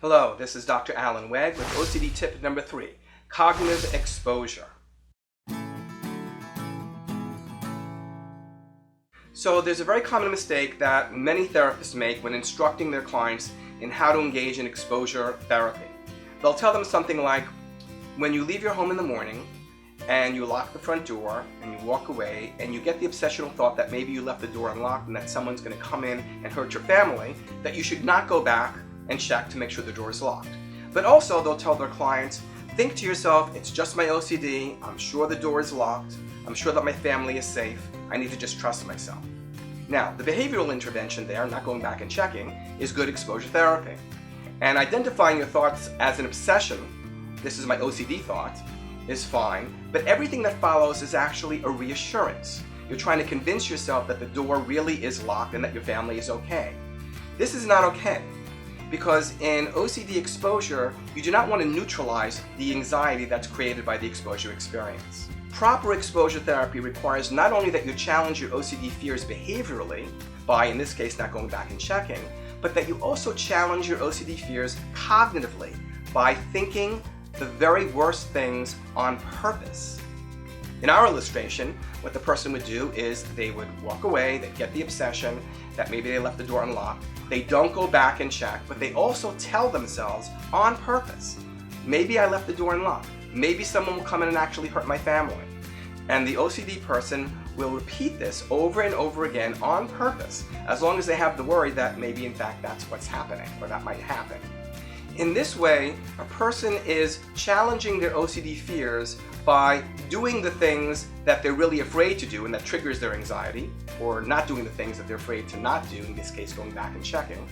Hello, this is Dr. Alan Wegg with OCD Tip number 3, Cognitive Exposure. So there's a very common mistake that many therapists make when instructing their clients in how to engage in exposure therapy. They'll tell them something like, when you leave your home in the morning and you lock the front door and you walk away and you get the obsessional thought that maybe you left the door unlocked and that someone's going to come in and hurt your family, that you should not go back and check to make sure the door is locked. But also they'll tell their clients, think to yourself, it's just my OCD, I'm sure the door is locked, I'm sure that my family is safe, I need to just trust myself. Now, the behavioral intervention there, not going back and checking, is good exposure therapy. And identifying your thoughts as an obsession, this is my OCD thought, is fine, but everything that follows is actually a reassurance. You're trying to convince yourself that the door really is locked and that your family is okay. This is not okay, because in OCD exposure, you do not want to neutralize the anxiety that's created by the exposure experience. Proper exposure therapy requires not only that you challenge your OCD fears behaviorally, by, in this case, not going back and checking, but that you also challenge your OCD fears cognitively by thinking the very worst things on purpose. In our illustration, what the person would do is they would walk away, they'd get the obsession that maybe they left the door unlocked, they don't go back and check, but they also tell themselves on purpose, maybe I left the door unlocked, maybe someone will come in and actually hurt my family. And the OCD person will repeat this over and over again on purpose, as long as they have the worry that maybe in fact that's what's happening, or that might happen. In this way, a person is challenging their OCD fears by doing the things that they're really afraid to do and that triggers their anxiety, or not doing the things that they're afraid to not do, in this case going back and checking.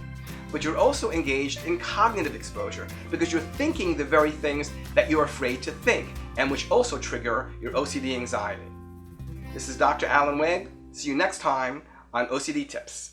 But you're also engaged in cognitive exposure because you're thinking the very things that you're afraid to think and which also trigger your OCD anxiety. This is Dr. Alan Wegg. See you next time on OCD Tips.